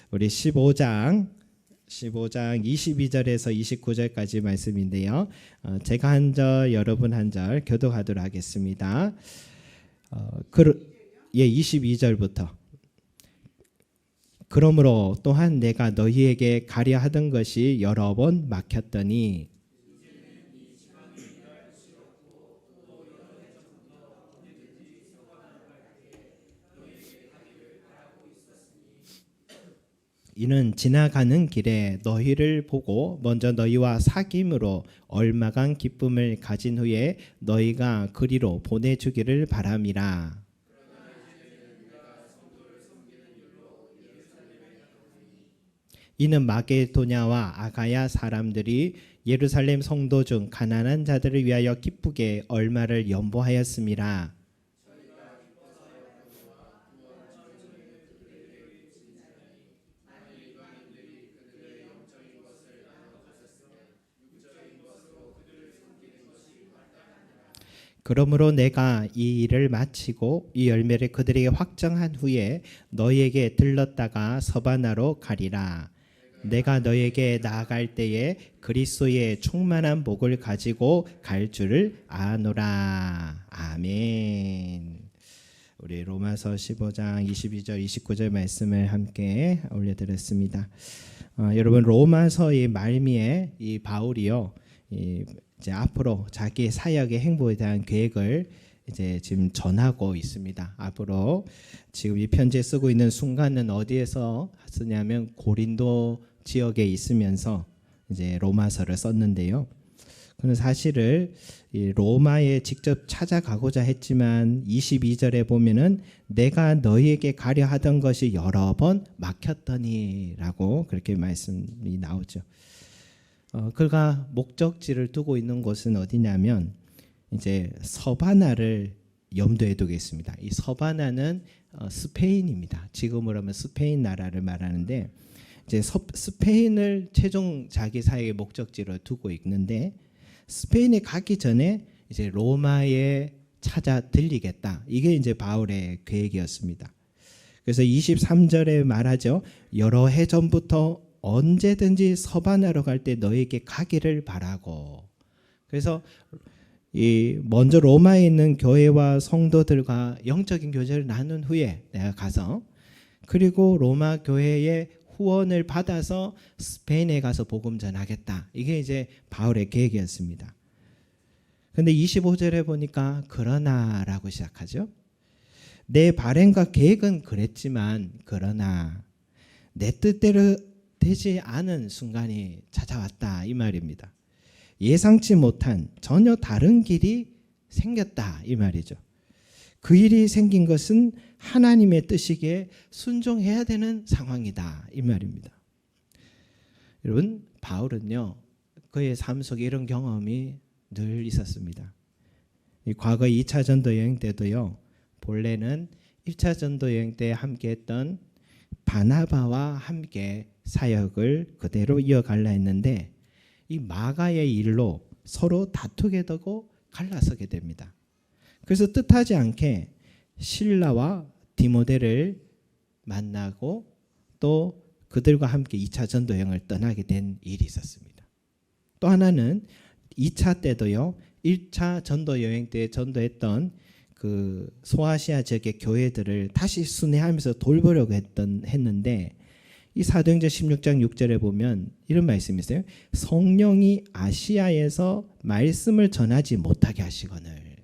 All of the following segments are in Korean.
우리 15장 22절에서 29절까지 말씀인데요. 제가 한 절, 여러분 한 절 교독하도록 하겠습니다. 22절부터. 그러므로 또한 내가 너희에게 가려 하던 것이 여러 번 막혔더니 이는 지나가는 길에 너희를 보고 먼저 너희와 사귐으로 얼마간 기쁨을 가진 후에 너희가 그리로 보내주기를 바람이라. 이는 마게도냐와 아가야 사람들이 예루살렘 성도 중 가난한 자들을 위하여 기쁘게 얼마를 연보하였음이라. 그러므로 내가 이 일을 마치고 이 열매를 그들에게 확정한 후에 너희에게 들렀다가 서바나로 가리라. 내가 너희에게 나아갈 때에 그리스도의 충만한 복을 가지고 갈 줄을 아노라. 아멘. 우리 로마서 15장 22절 29절 말씀을 함께 올려드렸습니다. 여러분, 로마서의 말미에 이 바울이요, 이제 앞으로 자기 사역의 행보에 대한 계획을 이제 지금 전하고 있습니다. 앞으로 지금 이 편지에 쓰고 있는 순간은 어디에서 쓰냐면 고린도 지역에 있으면서 이제 로마서를 썼는데요. 그는 사실을 이 로마에 직접 찾아가고자 했지만 22절에 보면은 내가 너희에게 가려 하던 것이 여러 번 막혔더니라고 그렇게 말씀이 나오죠. 그가 목적지를 두고 있는 곳은 어디냐면 이제 서바나를 염두에 두겠습니다. 이 서바나는 스페인입니다. 지금으로 하면 스페인 나라를 말하는데 이제 스페인을 최종 자기 사역의 목적지로 두고 있는데 스페인에 가기 전에 이제 로마에 찾아 들리겠다. 이게 이제 바울의 계획이었습니다. 그래서 23절에 말하죠. 여러 해 전부터 언제든지 서바나로 갈 때 너에게 가기를 바라고. 그래서 먼저 로마에 있는 교회와 성도들과 영적인 교제를 나눈 후에 내가 가서 그리고 로마 교회의 후원을 받아서 스페인에 가서 복음 전하겠다. 이게 이제 바울의 계획이었습니다. 그런데 25절에 보니까 그러나라고 시작하죠. 내 바램과 계획은 그랬지만 그러나 내 뜻대로 되지 않은 순간이 찾아왔다 이 말입니다. 예상치 못한 전혀 다른 길이 생겼다 이 말이죠. 그 일이 생긴 것은 하나님의 뜻이기에 순종해야 되는 상황이다 이 말입니다. 여러분, 바울은요 그의 삶 속에 이런 경험이 늘 있었습니다. 과거 2차 전도 여행 때도요, 본래는 1차 전도 여행 때 함께했던 바나바와 함께 사역을 그대로 이어갈라 했는데 이 마가의 일로 서로 다투게 되고 갈라서게 됩니다. 그래서 뜻하지 않게 실라와 디모데를 만나고 또 그들과 함께 2차 전도 여행을 떠나게 된 일이 있었습니다. 또 하나는 2차 때도요, 1차 전도 여행 때 전도했던 그 소아시아 지역의 교회들을 다시 순회하면서 돌보려고 했는데 이 사도행전 16장 6절에 보면 이런 말씀이 있어요. 성령이 아시아에서 말씀을 전하지 못하게 하시거늘.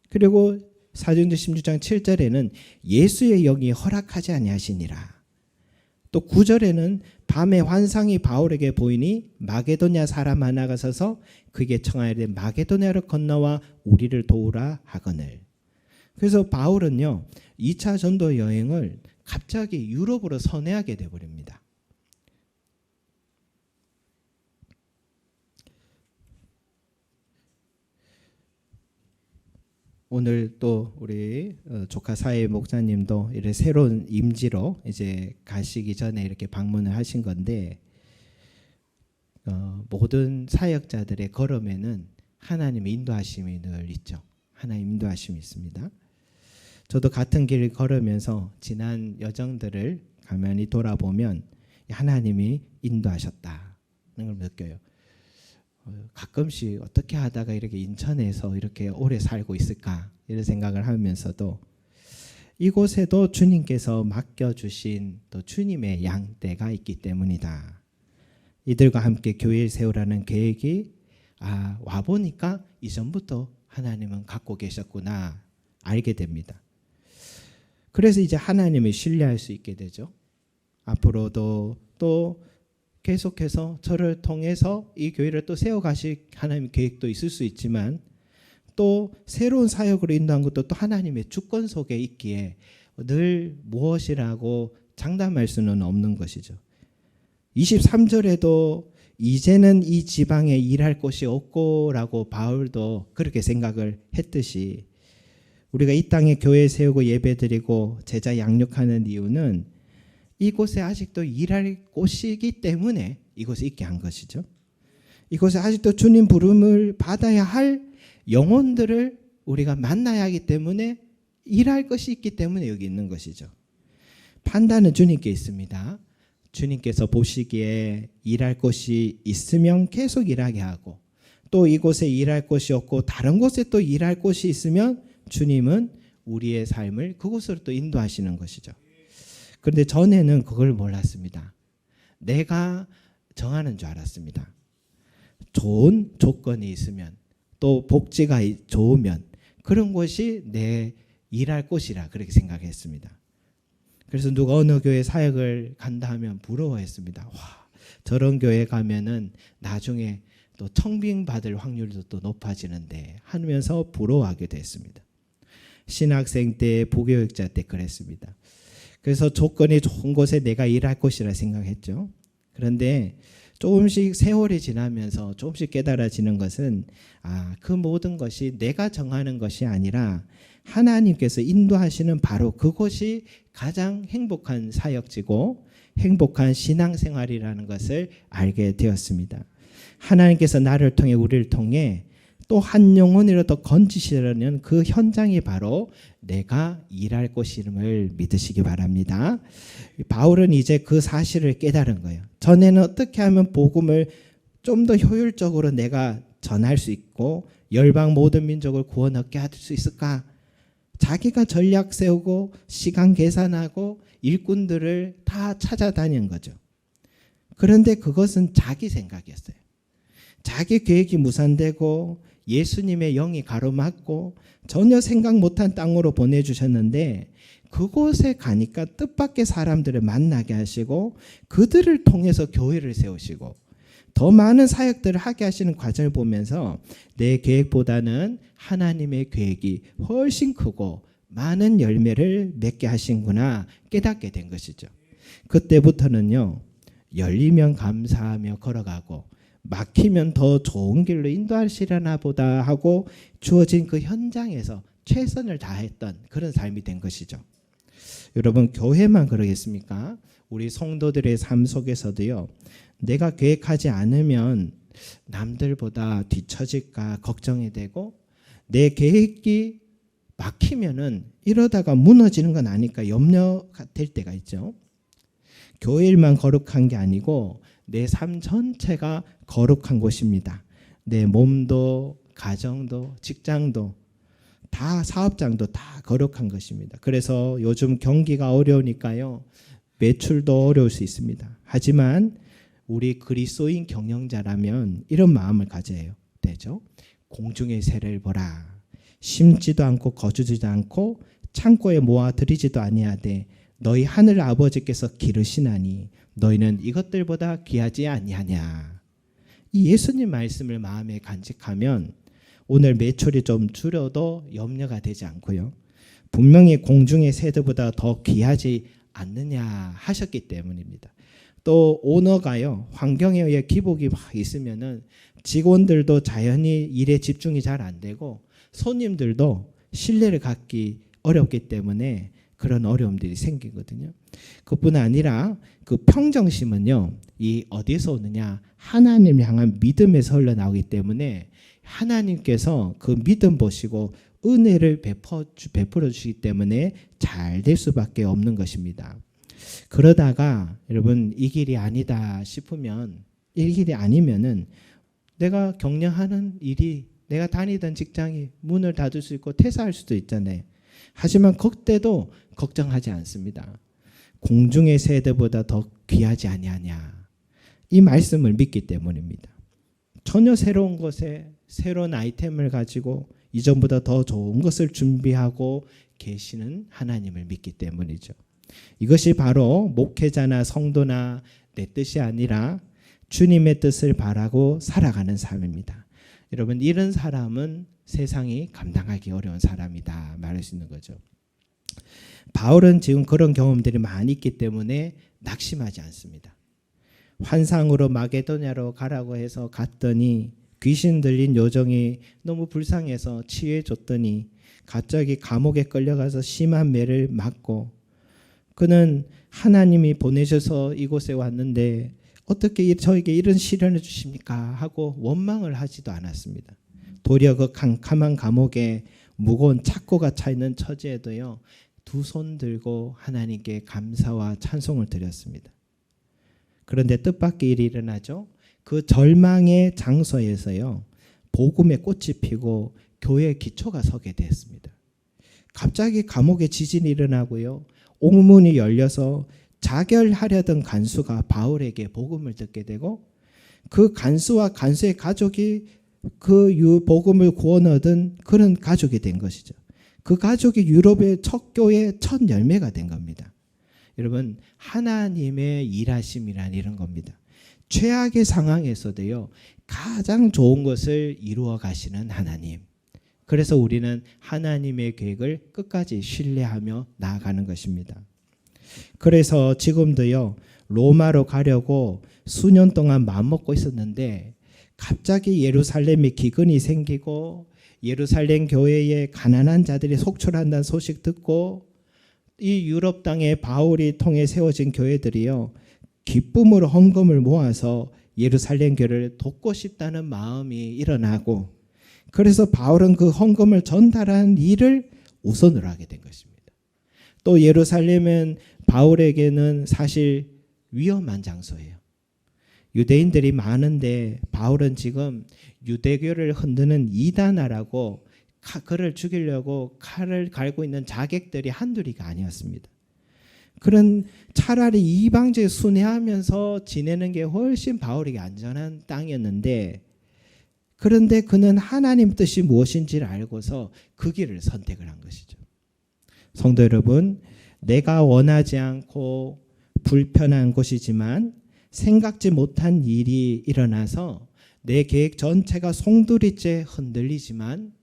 그리고 사도행전 16장 7절에는 예수의 영이 허락하지 아니하시니라. 또 9절에는 밤에 환상이 바울에게 보이니 마게도냐 사람 하나가 서서 그에게 청하되 마게도냐로 건너와 우리를 도우라 하거늘. 그래서 바울은요 2차 전도 여행을 갑자기 유럽으로 선회하게 되어버립니다. 오늘 또 우리 조카 사회 목사님도 이렇게 새로운 임지로 이제 가시기 전에 이렇게 방문을 하신 건데 모든 사역자들의 걸음에는 하나님의 인도하심이 늘 있죠. 하나님 인도하심이 있습니다. 저도 같은 길을 걸으면서 지난 여정들을 가만히 돌아보면 하나님이 인도하셨다는 걸 느껴요. 가끔씩 어떻게 하다가 이렇게 인천에서 이렇게 오래 살고 있을까 이런 생각을 하면서도 이곳에도 주님께서 맡겨주신 또 주님의 양떼가 있기 때문이다. 이들과 함께 교회를 세우라는 계획이 와보니까 이전부터 하나님은 갖고 계셨구나 알게 됩니다. 그래서 이제 하나님을 신뢰할 수 있게 되죠. 앞으로도 또 계속해서 저를 통해서 이 교회를 또 세워가실 하나님의 계획도 있을 수 있지만 또 새로운 사역으로 인도한 것도 또 하나님의 주권 속에 있기에 늘 무엇이라고 장담할 수는 없는 것이죠. 23절에도 이제는 이 지방에 일할 곳이 없고라고 바울도 그렇게 생각을 했듯이 우리가 이 땅에 교회 세우고 예배드리고 제자 양육하는 이유는 이곳에 아직도 일할 곳이기 때문에 이곳에 있게 한 것이죠. 이곳에 아직도 주님 부름을 받아야 할 영혼들을 우리가 만나야 하기 때문에 일할 것이 있기 때문에 여기 있는 것이죠. 판단은 주님께 있습니다. 주님께서 보시기에 일할 곳이 있으면 계속 일하게 하고 또 이곳에 일할 곳이 없고 다른 곳에 또 일할 곳이 있으면 주님은 우리의 삶을 그곳으로 또 인도하시는 것이죠. 그런데 전에는 그걸 몰랐습니다. 내가 정하는 줄 알았습니다. 좋은 조건이 있으면 또 복지가 좋으면 그런 곳이 내 일할 곳이라 그렇게 생각했습니다. 그래서 누가 어느 교회 사역을 간다 하면 부러워했습니다. 와, 저런 교회 가면은 나중에 또 청빙 받을 확률도 또 높아지는데 하면서 부러워하게 됐습니다. 신학생 때 부교육자 때 그랬습니다. 그래서 조건이 좋은 곳에 내가 일할 곳이라 생각했죠. 그런데 조금씩 세월이 지나면서 조금씩 깨달아지는 것은 그 모든 것이 내가 정하는 것이 아니라 하나님께서 인도하시는 바로 그곳이 가장 행복한 사역지고 행복한 신앙생활이라는 것을 알게 되었습니다. 하나님께서 나를 통해 우리를 통해 또 한 영혼이라도 건지시려는 그 현장이 바로 내가 일할 곳임을 믿으시기 바랍니다. 바울은 이제 그 사실을 깨달은 거예요. 전에는 어떻게 하면 복음을 좀 더 효율적으로 내가 전할 수 있고 열방 모든 민족을 구원 얻게 할 수 있을까? 자기가 전략 세우고 시간 계산하고 일꾼들을 다 찾아다닌 거죠. 그런데 그것은 자기 생각이었어요. 자기 계획이 무산되고 예수님의 영이 가로막고 전혀 생각 못한 땅으로 보내주셨는데 그곳에 가니까 뜻밖의 사람들을 만나게 하시고 그들을 통해서 교회를 세우시고 더 많은 사역들을 하게 하시는 과정을 보면서 내 계획보다는 하나님의 계획이 훨씬 크고 많은 열매를 맺게 하신구나 깨닫게 된 것이죠. 그때부터는요, 열리면 감사하며 걸어가고 막히면 더 좋은 길로 인도하시려나 보다 하고 주어진 그 현장에서 최선을 다했던 그런 삶이 된 것이죠. 여러분, 교회만 그러겠습니까? 우리 성도들의 삶 속에서도요, 내가 계획하지 않으면 남들보다 뒤처질까 걱정이 되고 내 계획이 막히면은 이러다가 무너지는 건 아닐까 염려가 될 때가 있죠. 교회 일만 거룩한 게 아니고 내 삶 전체가 거룩한 곳입니다. 내 몸도 가정도 직장도 다 사업장도 다 거룩한 것입니다. 그래서 요즘 경기가 어려우니까요. 매출도 어려울 수 있습니다. 하지만 우리 그리스도인 경영자라면 이런 마음을 가져야 되죠. 공중의 새를 보라. 심지도 않고 거두지도 않고 창고에 모아 들이지도 아니하되 너희 하늘 아버지께서 기르시나니 너희는 이것들보다 귀하지 아니하냐. 이 예수님 말씀을 마음에 간직하면 오늘 매출이 좀 줄여도 염려가 되지 않고요. 분명히 공중의 새들보다 더 귀하지 않느냐 하셨기 때문입니다. 또 오너가요, 환경에 의해 기복이 막 있으면은 직원들도 자연히 일에 집중이 잘 안 되고 손님들도 신뢰를 갖기 어렵기 때문에 그런 어려움들이 생기거든요. 그뿐 아니라 그 평정심은요, 이 어디서 오느냐? 하나님을 향한 믿음에서 흘러나오기 때문에 하나님께서 그 믿음 보시고 은혜를 베풀어 주시기 때문에 잘 될 수밖에 없는 것입니다. 그러다가 여러분 이 길이 아니다 싶으면, 이 길이 아니면은 내가 격려하는 일이, 내가 다니던 직장이 문을 닫을 수 있고 퇴사할 수도 있잖아요. 하지만 그때도 걱정하지 않습니다. 공중의 새들보다 더 귀하지 아니하냐, 이 말씀을 믿기 때문입니다. 전혀 새로운 것에 새로운 아이템을 가지고 이전보다 더 좋은 것을 준비하고 계시는 하나님을 믿기 때문이죠. 이것이 바로 목회자나 성도나 내 뜻이 아니라 주님의 뜻을 바라고 살아가는 삶입니다. 여러분, 이런 사람은 세상이 감당하기 어려운 사람이다 말할 수 있는 거죠. 바울은 지금 그런 경험들이 많이 있기 때문에 낙심하지 않습니다. 환상으로 마게도냐로 가라고 해서 갔더니 귀신 들린 요정이 너무 불쌍해서 치유해줬더니 갑자기 감옥에 끌려가서 심한 매를 맞고, 그는 하나님이 보내셔서 이곳에 왔는데 어떻게 저에게 이런 시련을 주십니까 하고 원망을 하지도 않았습니다. 도리어 그 캄캄한 감옥에 무거운 착고가 차 있는 처지에도요, 두 손 들고 하나님께 감사와 찬송을 드렸습니다. 그런데 뜻밖의 일이 일어나죠. 그 절망의 장소에서요, 복음의 꽃이 피고 교회의 기초가 서게 됐습니다. 갑자기 감옥에 지진이 일어나고요, 옥문이 열려서 자결하려던 간수가 바울에게 복음을 듣게 되고, 그 간수와 간수의 가족이 그 복음을 구원 얻은 그런 가족이 된 것이죠. 그 가족이 유럽의 첫 교회의 첫 열매가 된 겁니다. 여러분, 하나님의 일하심이란 이런 겁니다. 최악의 상황에서도요, 가장 좋은 것을 이루어 가시는 하나님. 그래서 우리는 하나님의 계획을 끝까지 신뢰하며 나아가는 것입니다. 그래서 지금도요, 로마로 가려고 수년 동안 마음먹고 있었는데 갑자기 예루살렘에 기근이 생기고 예루살렘 교회에 가난한 자들이 속출한다는 소식 듣고, 이 유럽 땅에 바울이 통해 세워진 교회들이요, 기쁨으로 헌금을 모아서 예루살렘 교회를 돕고 싶다는 마음이 일어나고, 그래서 바울은 그 헌금을 전달하는 일을 우선으로 하게 된 것입니다. 또 예루살렘은 바울에게는 사실 위험한 장소예요. 유대인들이 많은데 바울은 지금 유대교를 흔드는 이단아라고 그를 죽이려고 칼을 갈고 있는 자객들이 한둘이가 아니었습니다. 그런 차라리 이방지에 순회하면서 지내는 게 훨씬 바울에게 안전한 땅이었는데, 그런데 그는 하나님 뜻이 무엇인지를 알고서 그 길을 선택을 한 것이죠. 성도 여러분, 내가 원하지 않고 불편한 곳이지만 생각지 못한 일이 일어나서 내 계획 전체가 송두리째 흔들리지만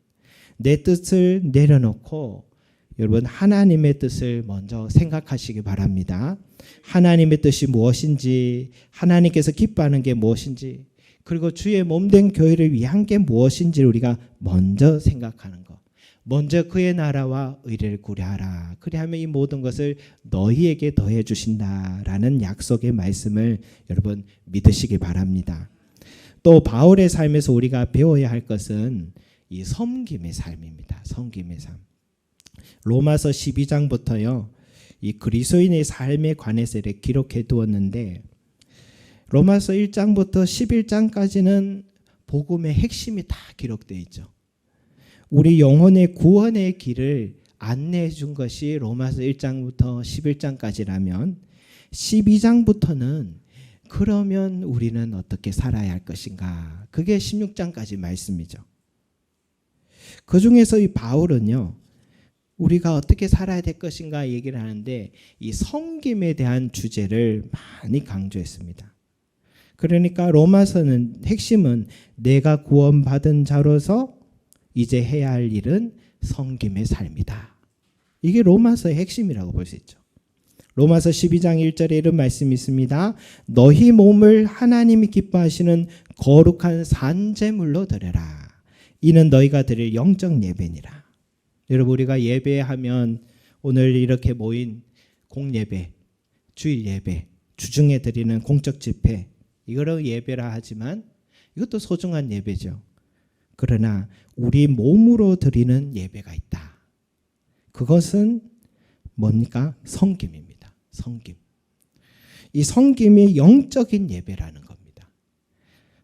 내 뜻을 내려놓고, 여러분, 하나님의 뜻을 먼저 생각하시기 바랍니다. 하나님의 뜻이 무엇인지, 하나님께서 기뻐하는 게 무엇인지, 그리고 주의 몸된 교회를 위한 게 무엇인지를 우리가 먼저 생각하는 것. 먼저 그의 나라와 의를 구하라. 그리하면 이 모든 것을 너희에게 더해 주신다라는 약속의 말씀을 여러분 믿으시기 바랍니다. 또 바울의 삶에서 우리가 배워야 할 것은 이 섬김의 삶입니다. 섬김의 삶. 로마서 12장부터요, 이 그리스도인의 삶에 관해서 이렇게 기록해 두었는데, 로마서 1장부터 11장까지는 복음의 핵심이 다 기록되어 있죠. 우리 영혼의 구원의 길을 안내해 준 것이 로마서 1장부터 11장까지라면 12장부터는 그러면 우리는 어떻게 살아야 할 것인가, 그게 16장까지 말씀이죠. 그 중에서 이 바울은요, 우리가 어떻게 살아야 될 것인가 얘기를 하는데 이 섬김에 대한 주제를 많이 강조했습니다. 그러니까 로마서는 핵심은 내가 구원받은 자로서 이제 해야 할 일은 섬김의 삶이다. 이게 로마서의 핵심이라고 볼 수 있죠. 로마서 12장 1절에 이런 말씀이 있습니다. 너희 몸을 하나님이 기뻐하시는 거룩한 산제물로 드려라. 이는 너희가 드릴 영적 예배니라. 여러분, 우리가 예배하면 오늘 이렇게 모인 공예배, 주일 예배, 주중에 드리는 공적 집회, 이거를 예배라 하지만 이것도 소중한 예배죠. 그러나 우리 몸으로 드리는 예배가 있다. 그것은 뭡니까? 섬김입니다. 섬김. 이 섬김이 영적인 예배라는 겁니다.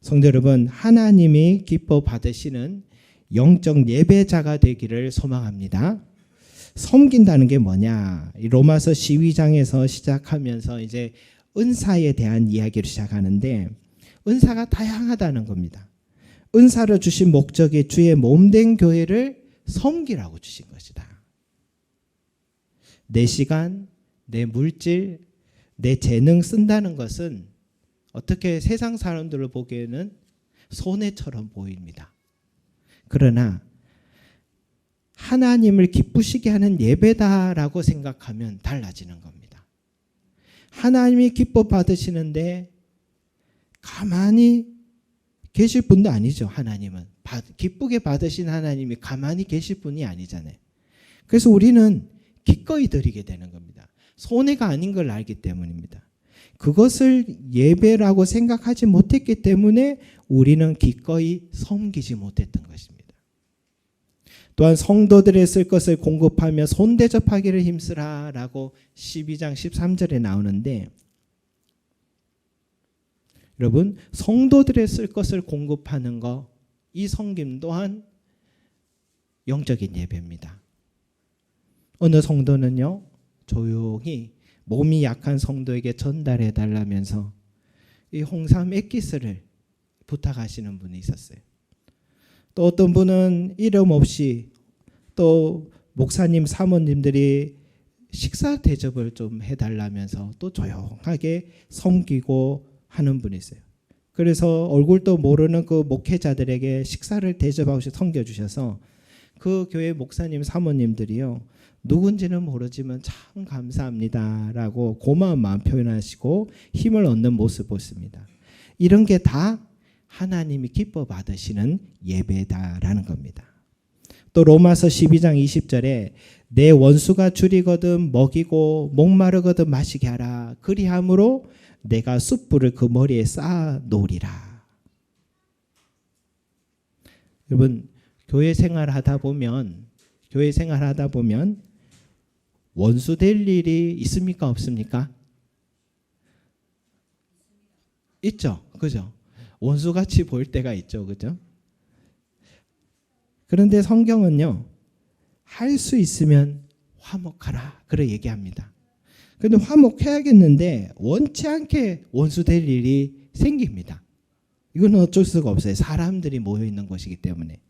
성도 여러분, 하나님이 기뻐 받으시는 영적 예배자가 되기를 소망합니다. 섬긴다는 게 뭐냐? 로마서 12장에서 시작하면서 이제 은사에 대한 이야기를 시작하는데, 은사가 다양하다는 겁니다. 은사를 주신 목적이 주의 몸된 교회를 섬기라고 주신 것이다. 내 시간, 내 물질, 내 재능 쓴다는 것은 어떻게 세상 사람들을 보기에는 손해처럼 보입니다. 그러나 하나님을 기쁘시게 하는 예배다라고 생각하면 달라지는 겁니다. 하나님이 기뻐 받으시는데 가만히 계실 분도 아니죠. 하나님은 기쁘게 받으신 하나님이 가만히 계실 분이 아니잖아요. 그래서 우리는 기꺼이 드리게 되는 겁니다. 손해가 아닌 걸 알기 때문입니다. 그것을 예배라고 생각하지 못했기 때문에 우리는 기꺼이 섬기지 못했던 것입니다. 또한 성도들의 쓸 것을 공급하며 손대접하기를 힘쓰라 라고 12장 13절에 나오는데, 여러분, 성도들의 쓸 것을 공급하는 거, 이 섬김 또한 영적인 예배입니다. 어느 성도는요, 조용히 몸이 약한 성도에게 전달해 달라면서 이 홍삼 액기스를 부탁하시는 분이 있었어요. 또 어떤 분은 이름 없이 또 목사님, 사모님들이 식사 대접을 좀 해달라면서 또 조용하게 섬기고 하는 분이 있어요. 그래서 얼굴도 모르는 그 목회자들에게 식사를 대접하고 섬겨주셔서 그 교회 목사님, 사모님들이요, 누군지는 모르지만 참 감사합니다라고 고마운 마음 표현하시고 힘을 얻는 모습을 보습니다. 이런 게 다 하나님이 기뻐 받으시는 예배다라는 겁니다. 또 로마서 12장 20절에 내 원수가 줄이거든 먹이고 목마르거든 마시게 하라. 그리함으로 내가 숯불을 그 머리에 쌓아 놓으리라. 여러분, 교회 생활하다 보면 원수 될 일이 있습니까? 없습니까? 있죠. 그죠? 원수같이 보일 때가 있죠. 그죠? 그런데 성경은요, 할 수 있으면 화목하라. 그래 얘기합니다. 그런데 화목해야겠는데 원치 않게 원수 될 일이 생깁니다. 이건 어쩔 수가 없어요. 사람들이 모여 있는 곳이기 때문에.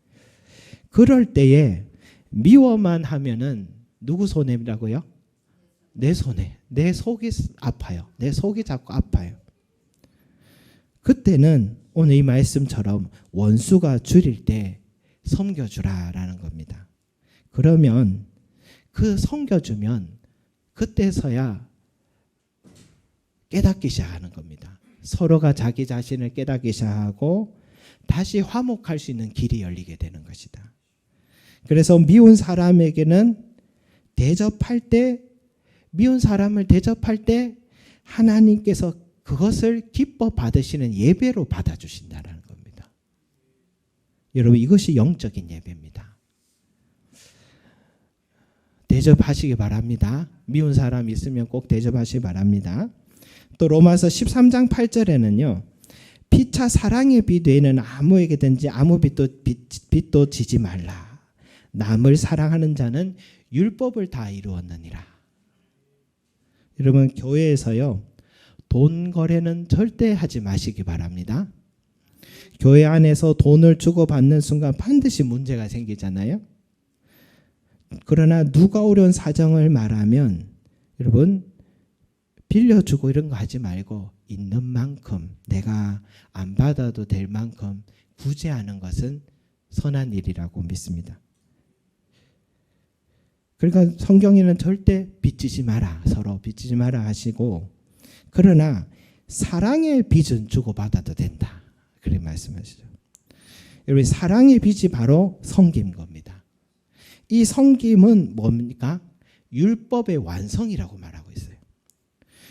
그럴 때에 미워만 하면은 누구 손해라고요? 내 손해. 내 속이 아파요. 내 속이 자꾸 아파요. 그때는 오늘 이 말씀처럼 원수가 줄일 때 섬겨주라라는 겁니다. 그러면 그 섬겨주면 그때서야 깨닫기 시작하는 겁니다. 서로가 자기 자신을 깨닫기 시작하고 다시 화목할 수 있는 길이 열리게 되는 것이다. 그래서 미운 사람을 대접할 때 하나님께서 그것을 기뻐 받으시는 예배로 받아주신다는 겁니다. 여러분, 이것이 영적인 예배입니다. 대접하시기 바랍니다. 미운 사람 있으면 꼭 대접하시기 바랍니다. 또 로마서 13장 8절에는요. 피차 사랑의 빛 외에는 아무에게든지 아무 빛도 지지 말라. 남을 사랑하는 자는 율법을 다 이루었느니라. 여러분, 교회에서요, 돈 거래는 절대 하지 마시기 바랍니다. 교회 안에서 돈을 주고받는 순간 반드시 문제가 생기잖아요. 그러나 누가 어려운 사정을 말하면 여러분, 빌려주고 이런 거 하지 말고 있는 만큼, 내가 안 받아도 될 만큼 구제하는 것은 선한 일이라고 믿습니다. 그러니까 성경에는 절대 빚지지 마라, 서로 빚지지 마라 하시고, 그러나 사랑의 빚은 주고받아도 된다, 그렇게 말씀하시죠. 여러분, 사랑의 빚이 바로 섬김인 겁니다. 이 섬김은 뭡니까? 율법의 완성이라고 말하고 있어요.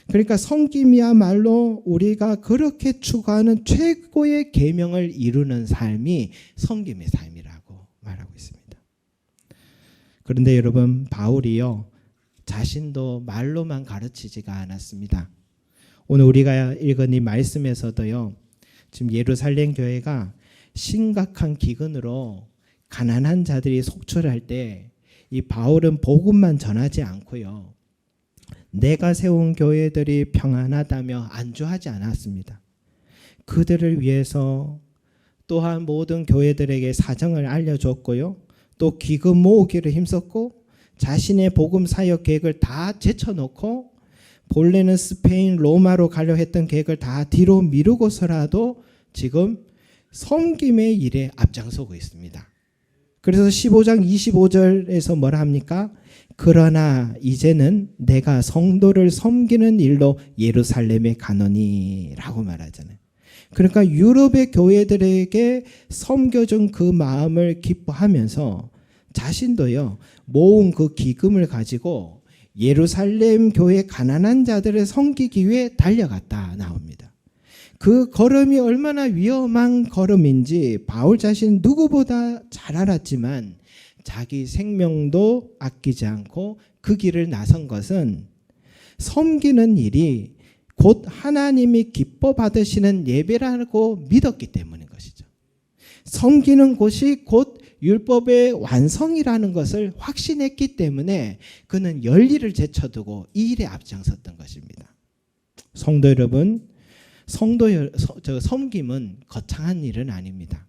그러니까 섬김이야말로 우리가 그렇게 추구하는 최고의 계명을 이루는 삶이 섬김의 삶이라고 말하고 있습니다. 그런데 여러분, 바울이요, 자신도 말로만 가르치지가 않았습니다. 오늘 우리가 읽은 이 말씀에서도요, 지금 예루살렘 교회가 심각한 기근으로 가난한 자들이 속출할 때 이 바울은 복음만 전하지 않고요, 내가 세운 교회들이 평안하다며 안주하지 않았습니다. 그들을 위해서 또한 모든 교회들에게 사정을 알려줬고요, 또 기금 모으기를 힘썼고 자신의 복음 사역 계획을 다 제쳐놓고 본래는 스페인 로마로 가려 했던 계획을 다 뒤로 미루고서라도 지금 섬김의 일에 앞장서고 있습니다. 그래서 15장 25절에서 뭐라 합니까? 그러나 이제는 내가 성도를 섬기는 일로 예루살렘에 가노니 라고 말하잖아요. 그러니까 유럽의 교회들에게 섬겨준 그 마음을 기뻐하면서 자신도요, 모은 그 기금을 가지고 예루살렘 교회 가난한 자들을 섬기기 위해 달려갔다 나옵니다. 그 걸음이 얼마나 위험한 걸음인지 바울 자신 누구보다 잘 알았지만 자기 생명도 아끼지 않고 그 길을 나선 것은 섬기는 일이 곧 하나님이 기뻐 받으시는 예배라고 믿었기 때문인 것이죠. 섬기는 곳이 곧 율법의 완성이라는 것을 확신했기 때문에 그는 열일을 제쳐두고 이 일에 앞장섰던 것입니다. 성도 여러분, 섬김은 거창한 일은 아닙니다.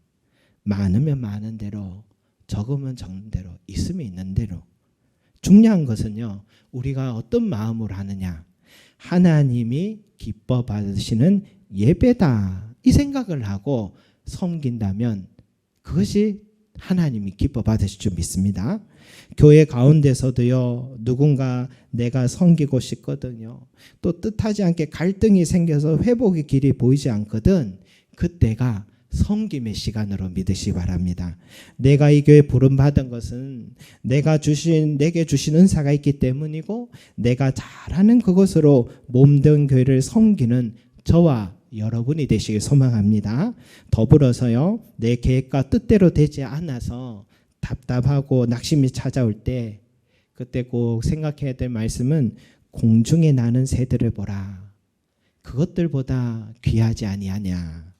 많으면 많은 대로, 적으면 적는 대로, 있으면 있는 대로. 중요한 것은요, 우리가 어떤 마음으로 하느냐, 하나님이 기뻐 받으시는 예배다, 이 생각을 하고 섬긴다면 그것이 하나님이 기뻐 받으실 줄 믿습니다. 교회 가운데서도요, 누군가 내가 섬기고 싶거든요, 또 뜻하지 않게 갈등이 생겨서 회복의 길이 보이지 않거든, 그때가 섬김의 시간으로 믿으시기 바랍니다. 내가 이 교회에 부름받은 것은 내게 주신 은사가 있기 때문이고, 내가 잘하는 그것으로 몸된 교회를 섬기는 저와 여러분이 되시길 소망합니다. 더불어서요, 내 계획과 뜻대로 되지 않아서 답답하고 낙심이 찾아올 때, 그때 꼭 생각해야 될 말씀은 공중에 나는 새들을 보라. 그것들보다 귀하지 아니하냐.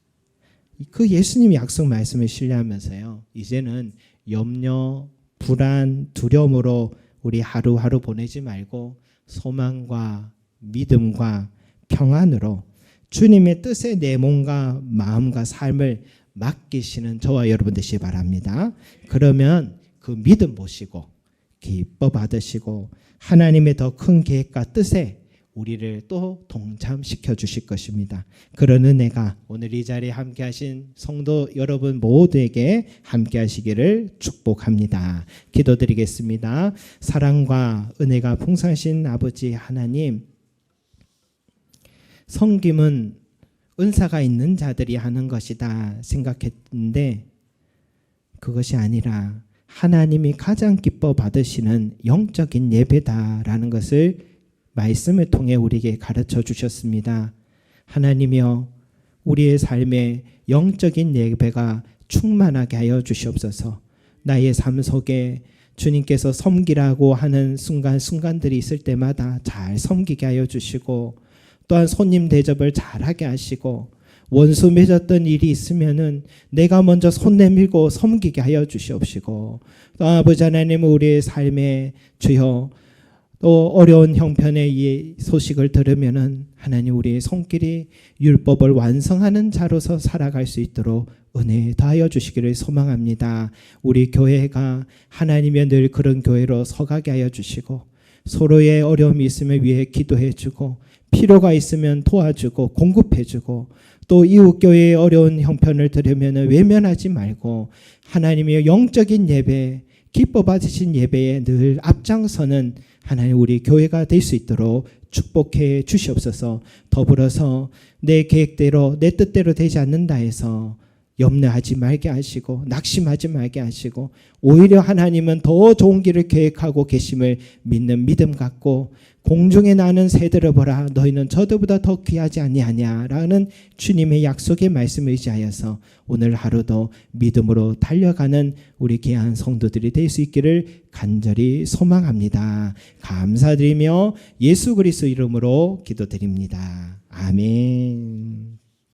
그 예수님의 약속 말씀을 신뢰하면서요, 이제는 염려, 불안, 두려움으로 우리 하루하루 보내지 말고 소망과 믿음과 평안으로 주님의 뜻에 내 몸과 마음과 삶을 맡기시는 저와 여러분 되시기 바랍니다. 그러면 그 믿음 보시고 기뻐 받으시고 하나님의 더 큰 계획과 뜻에 우리를 또 동참시켜 주실 것입니다. 그런 은혜가 오늘 이 자리에 함께 하신 성도 여러분 모두에게 함께 하시기를 축복합니다. 기도드리겠습니다. 사랑과 은혜가 풍성하신 아버지 하나님, 섬김은 은사가 있는 자들이 하는 것이다 생각했는데 그것이 아니라 하나님이 가장 기뻐 받으시는 영적인 예배다라는 것을 말씀을 통해 우리에게 가르쳐 주셨습니다. 하나님이여, 우리의 삶에 영적인 예배가 충만하게 하여 주시옵소서. 나의 삶 속에 주님께서 섬기라고 하는 순간들이 있을 때마다 잘 섬기게 하여 주시고, 또한 손님 대접을 잘하게 하시고, 원수 맺었던 일이 있으면은 내가 먼저 손 내밀고 섬기게 하여 주시옵시고, 또 아버지 하나님, 우리의 삶에 주여 또 어려운 형편의 이 소식을 들으면은 하나님, 우리의 손길이 율법을 완성하는 자로서 살아갈 수 있도록 은혜 더하여 주시기를 소망합니다. 우리 교회가 하나님의 늘 그런 교회로 서가게 하여 주시고, 서로의 어려움이 있으면 위해 기도해 주고, 필요가 있으면 도와주고 공급해 주고, 또 이웃교회의 어려운 형편을 들으면 외면하지 말고 하나님의 영적인 예배, 기뻐 받으신 예배에 늘 앞장서는 하나님 우리 교회가 될 수 있도록 축복해 주시옵소서. 더불어서 내 계획대로 내 뜻대로 되지 않는다 해서 염려하지 말게 하시고 낙심하지 말게 하시고, 오히려 하나님은 더 좋은 길을 계획하고 계심을 믿는 믿음 갖고, 공중에 나는 새들을 보라, 너희는 저들보다 더 귀하지 아니하냐라는 주님의 약속의 말씀을 의지하여서 오늘 하루도 믿음으로 달려가는 우리 귀한 성도들이 될 수 있기를 간절히 소망합니다. 감사드리며 예수 그리스도 이름으로 기도드립니다. 아멘. 아멘.